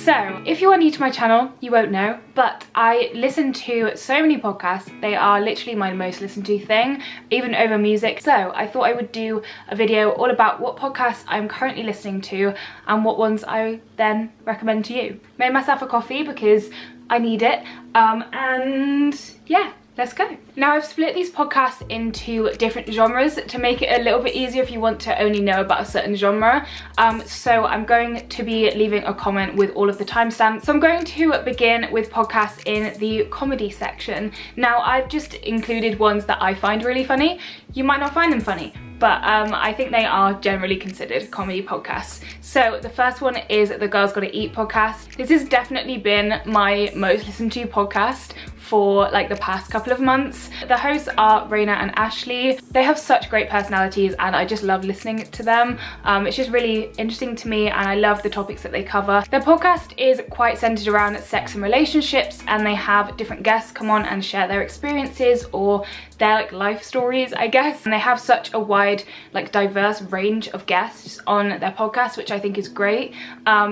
So, if you are new to my channel, you won't know, but I listen to so many podcasts. They are literally my most listened to thing, even over music. So, I thought I would do a video all about what podcasts I'm currently listening to and what ones I then recommend to you. Made myself a coffee because I need it, and yeah. Let's go. Now I've split these podcasts into different genres to make it a little bit easier if you want to only know about a certain genre. So I'm going to be leaving a comment with all of the timestamps. So I'm going to begin with podcasts in the comedy section. Now I've just included ones that I find really funny. You might not find them funny, but I think they are generally considered comedy podcasts. So the first one is the Girls Gotta Eat podcast. This has definitely been my most listened to podcast for like the past couple of months. The hosts are Raina and Ashley. They have such great personalities and I just love listening to them. It's just really interesting to me and I love the topics that they cover. Their podcast is quite centered around sex and relationships, and they have different guests come on and share their experiences or their like life stories, I guess. And they have such a wide, like diverse range of guests on their podcast, which I think is great,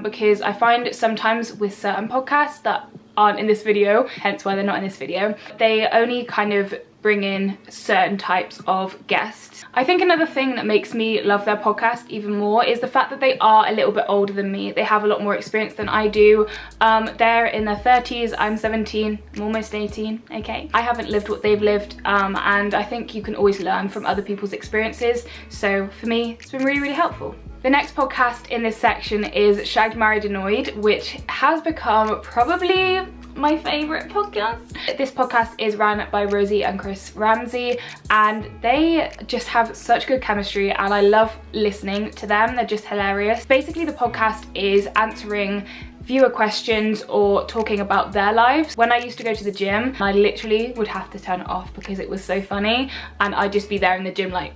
because I find sometimes with certain podcasts that aren't in this video, hence why they're not in this video, they only kind of bring in certain types of guests. I think another thing that makes me love their podcast even more is the fact that they are a little bit older than me. They have a lot more experience than I do. They're in their 30s, I'm 17, I'm almost 18, okay? I haven't lived what they've lived, and I think you can always learn from other people's experiences. So for me, it's been really, really helpful. The next podcast in this section is Shagged, Married, Annoyed, which has become probably my favourite podcast. This podcast is run by Rosie and Chris Ramsey, and they just have such good chemistry and I love listening to them. They're just hilarious. Basically, the podcast is answering viewer questions or talking about their lives. When I used to go to the gym, I literally would have to turn it off because it was so funny, and I'd just be there in the gym like,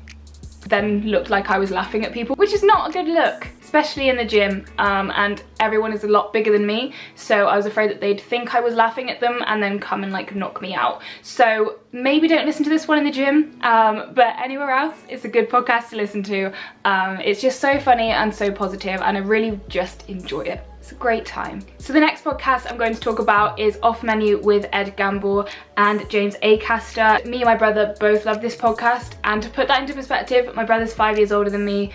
then looked like I was laughing at people, which is not a good look, especially in the gym, and everyone is a lot bigger than me, so I was afraid that they'd think I was laughing at them and then come and like knock me out. So maybe don't listen to this one in the gym, but anywhere else it's a good podcast to listen to. It's just so funny and so positive and I really just enjoy it. It's a great time. So the next podcast I'm going to talk about is Off Menu with Ed Gamble and James Acaster. Me and my brother both love this podcast, and to put that into perspective, my brother's 5 years older than me.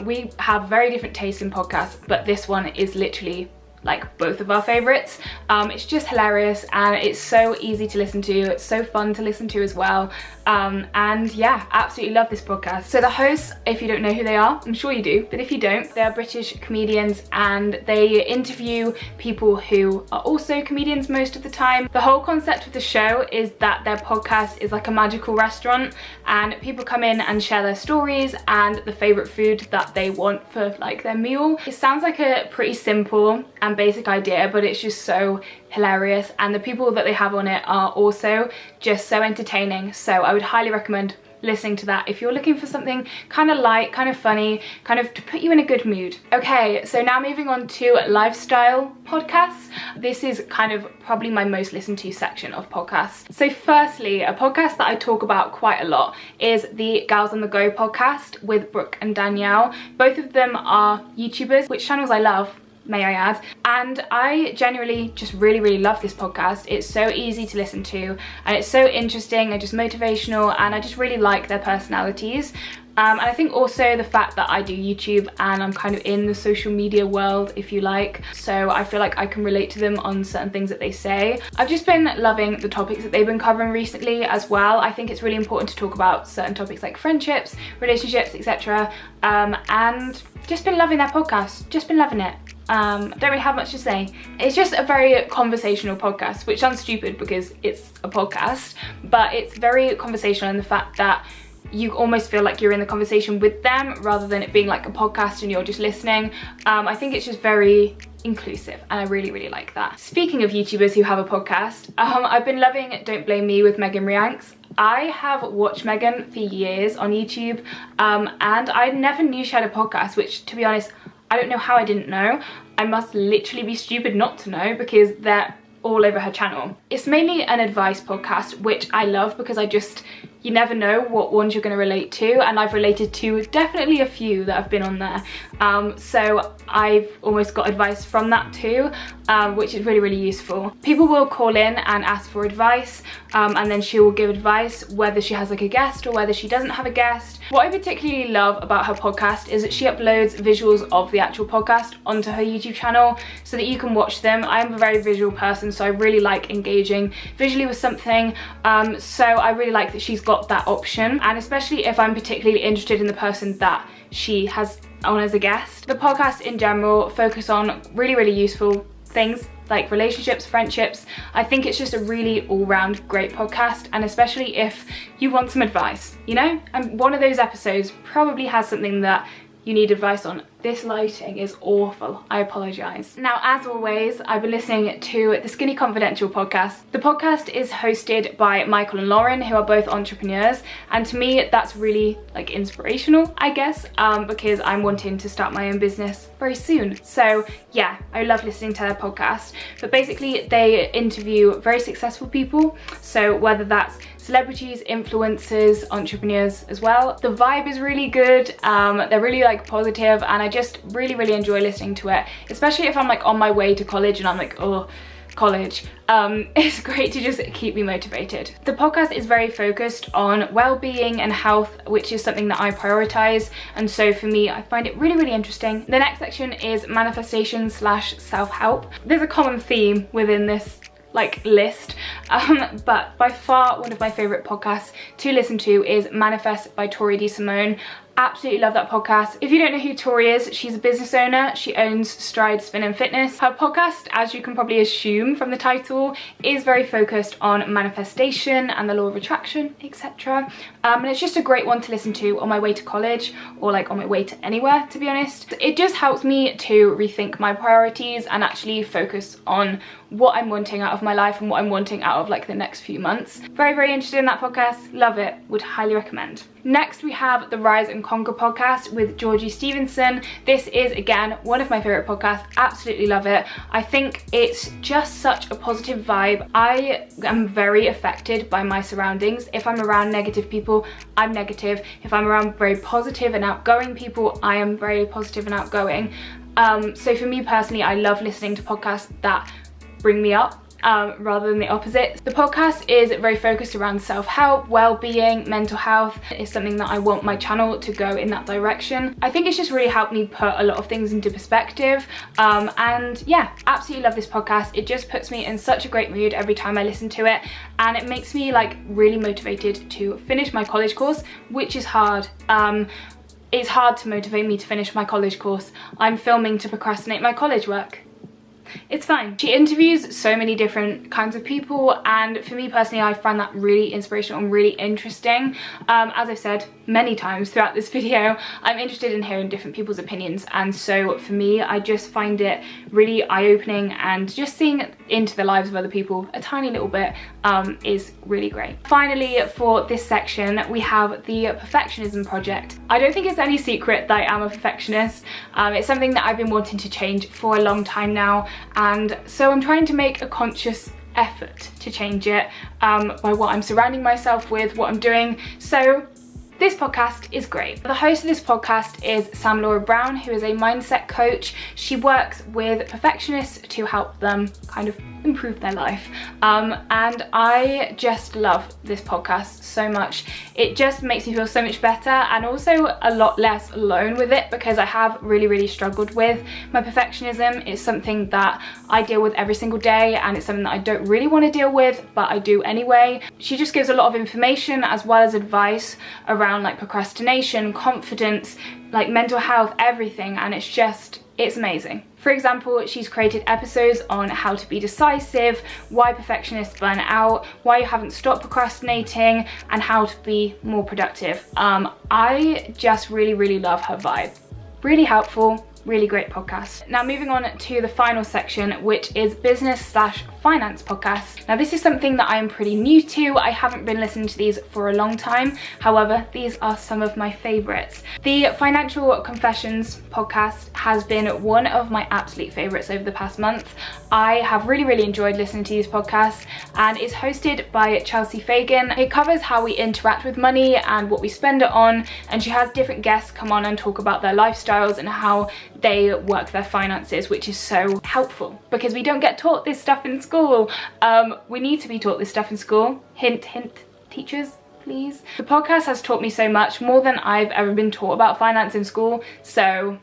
We have very different tastes in podcasts, but this one is literally like both of our favorites. It's just hilarious and it's so easy to listen to. It's so fun to listen to as well. And yeah, absolutely love this podcast. So the hosts, if you don't know who they are, I'm sure you do, but if you don't, they're British comedians and they interview people who are also comedians most of the time. The whole concept of the show is that their podcast is like a magical restaurant, and people come in and share their stories and the favorite food that they want for like their meal. It sounds like a pretty simple and basic idea, but it's just so hilarious, and the people that they have on it are also just so entertaining. So I would highly recommend listening to that if you're looking for something kind of light, kind of funny, kind of to put you in a good mood. Okay, so now moving on to lifestyle podcasts. This is kind of probably my most listened to section of podcasts. So firstly, a podcast that I talk about quite a lot is the Gals on the Go podcast with Brooke and Danielle. Both of them are YouTubers, which channels I love, may I add, and I genuinely just really love this podcast. It's so easy to listen to and it's so interesting and just motivational, and I just really like their personalities. And I think also the fact that I do YouTube and I'm kind of in the social media world, if you like, so I feel like I can relate to them on certain things that they say. I've just been loving the topics that they've been covering recently as well. I think it's really important to talk about certain topics like friendships, relationships, etc. And just been loving their podcast, just been loving it. Don't really have much to say. It's just a very conversational podcast, which sounds stupid because it's a podcast, but it's very conversational in the fact that you almost feel like you're in the conversation with them rather than it being like a podcast and you're just listening. I think it's just very inclusive and I really like that. Speaking of YouTubers who have a podcast, I've been loving Don't Blame Me with Megan Rianks. I have watched Megan for years on YouTube, and I never knew she had a podcast, which to be honest, I don't know how I didn't know. I must literally be stupid not to know because they're all over her channel. It's mainly an advice podcast, which I love because I just you never know what ones you're going to relate to, and I've related to definitely a few that have been on there. So I've almost got advice from that too, which is really, really useful. People will call in and ask for advice, and then she will give advice whether she has like a guest or whether she doesn't have a guest. What I particularly love about her podcast is that she uploads visuals of the actual podcast onto her YouTube channel so that you can watch them. I am a very visual person, so I really like engaging visually with something, so I really like that she's got that option, and especially if I'm particularly interested in the person that she has on as a guest. The podcast in general focus on really, really useful things like relationships, friendships. I think it's just a really all-round great podcast, and especially if you want some advice, you know? And one of those episodes probably has something that you need advice on. This lighting is awful, I apologise. Now, as always, I've been listening to the Skinny Confidential podcast. The podcast is hosted by Michael and Lauren, who are both entrepreneurs, and to me that's really like inspirational, I guess, because I'm wanting to start my own business very soon. So yeah, I love listening to their podcast. But basically they interview very successful people, so whether that's celebrities, influencers, entrepreneurs as well. The vibe is really good, they're really like positive, and I just really, really enjoy listening to it, especially if I'm like on my way to college and I'm like, oh, college. It's great to just keep me motivated. The podcast is very focused on well-being and health, which is something that I prioritize, and so for me I find it really, really interesting. The next section is manifestation / self-help. There's a common theme within this like list, but by far one of my favorite podcasts to listen to is Manifest by Tori DeSimone. Absolutely love that podcast. If you don't know who Tori is, she's a business owner. She owns Stride Spin and Fitness. Her podcast, as you can probably assume from the title, is very focused on manifestation and the law of attraction, etc. And it's just a great one to listen to on my way to college, or like on my way to anywhere, to be honest. It just helps me to rethink my priorities and actually focus on what I'm wanting out of my life and what I'm wanting out of like the next few months. Very, very interested in that podcast. Love it. Would highly recommend. Next we have the Rise and Conquer podcast with Georgie Stevenson. This is again one of my favorite podcasts. Absolutely love it. I think it's just such a positive vibe. I am very affected by my surroundings. If I'm around negative people, I'm negative. If I'm around very positive and outgoing people, I am very positive and outgoing. So for me personally, I love listening to podcasts that bring me up, rather than the opposite. The podcast is very focused around self-help, well-being, mental health. It's something that I want my channel to go in that direction. I think it's just really helped me put a lot of things into perspective, and yeah, absolutely love this podcast. It just puts me in such a great mood every time I listen to it, and it makes me like really motivated to finish my college course, which is hard. It's hard to motivate me to finish my college course. I'm filming to procrastinate my college work. It's fine. She interviews so many different kinds of people, and for me personally I find that really inspirational and really interesting. As I've said many times throughout this video, I'm interested in hearing different people's opinions, and so for me I just find it really eye-opening, and just seeing into the lives of other people a tiny little bit is really great. Finally, for this section we have the Perfectionism Project. I don't think it's any secret that I am a perfectionist. It's something that I've been wanting to change for a long time now, and so I'm trying to make a conscious effort to change it by what I'm surrounding myself with, what I'm doing. So this podcast is great. The host of this podcast is Sam Laura Brown, who is a mindset coach. She works with perfectionists to help them kind of improve their life, and I just love this podcast so much. It just makes me feel so much better, and also a lot less alone with it, because I have really, really struggled with my perfectionism. It's something that I deal with every single day, and it's something that I don't really want to deal with, but I do anyway. She just gives a lot of information as well as advice around like procrastination, confidence, like mental health, everything, and it's amazing. For example, she's created episodes on how to be decisive, why perfectionists burn out, why you haven't stopped procrastinating, and how to be more productive. I just really, really love her vibe. Really helpful, really great podcast. Now moving on to the final section, which is business / finance podcasts. Now this is something that I am pretty new to. I haven't been listening to these for a long time. However, these are some of my favorites. The Financial Confessions podcast has been one of my absolute favorites over the past month. I have really enjoyed listening to these podcasts, and it's hosted by Chelsea Fagan. It covers how we interact with money and what we spend it on, and she has different guests come on and talk about their lifestyles and how they work their finances, which is so helpful because we don't get taught this stuff in school. We need to be taught this stuff in school. Hint, hint, teachers, please. The podcast has taught me so much, more than I've ever been taught about finance in school, so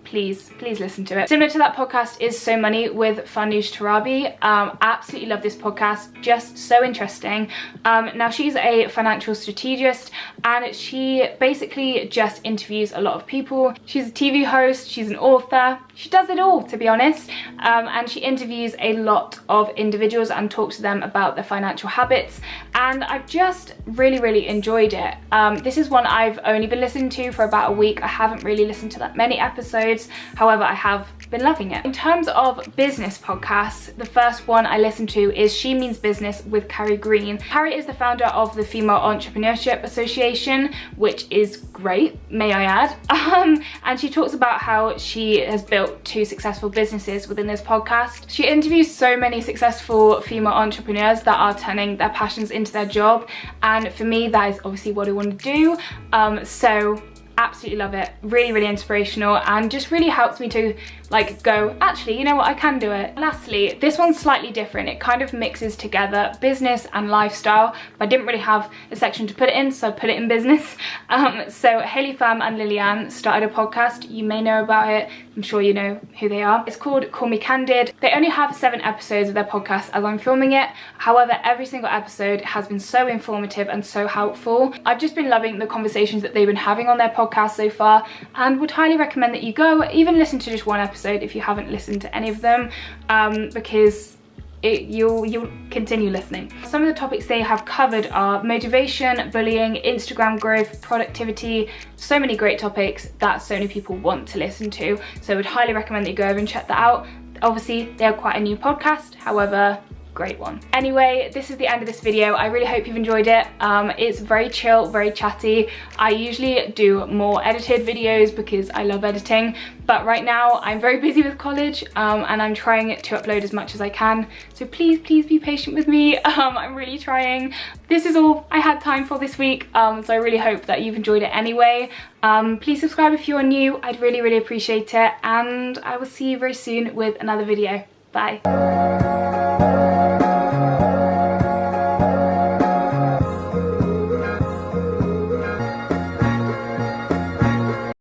please listen to it. Similar to that podcast is So Money with Farnoosh Torabi. Absolutely love this podcast, just so interesting. Now she's a financial strategist and she basically just interviews a lot of people. She's a TV host, she's an author, she does it all, to be honest, and she interviews a lot of individuals and talks to them about their financial habits, and I've just really enjoyed it. This is one I've only been listening to for about a week. I haven't really listened to that many episodes. However, I have been loving it. In terms of business podcasts, the first one I listened to is She Means Business with Carrie Green. Carrie is the founder of the Female Entrepreneurship Association, which is great, may I add. And she talks about how she has built 2 successful businesses within this podcast. She interviews so many successful female entrepreneurs that are turning their passions into their job, and for me that is obviously what I want to do. So absolutely love it. Really inspirational, and just really helps me to like go, actually, you know what, I can do it. Lastly, this one's slightly different. It kind of mixes together business and lifestyle, but I didn't really have a section to put it in, so I put it in business. So Hayley Pham and Lillian started a podcast. You may know about it. I'm sure you know who they are. It's called Call Me Candid. They only have 7 episodes of their podcast as I'm filming it. However, every single episode has been so informative and so helpful. I've just been loving the conversations that they've been having on their podcast so far, and would highly recommend that you go even listen to just one episode if you haven't listened to any of them, because you'll continue listening. Some of the topics they have covered are motivation, bullying, Instagram growth, productivity, so many great topics that so many people want to listen to, so I would highly recommend that you go over and check that out. Obviously they are quite a new podcast, however, great one. Anyway, this is the end of this video. I really hope you've enjoyed it. It's very chill, very chatty. I usually do more edited videos because I love editing, but right now I'm very busy with college, and I'm trying to upload as much as I can, so please be patient with me. I'm really trying. This is all I had time for this week, so I really hope that you've enjoyed it anyway. Please subscribe if you're new. I'd really appreciate it, and I will see you very soon with another video. Bye.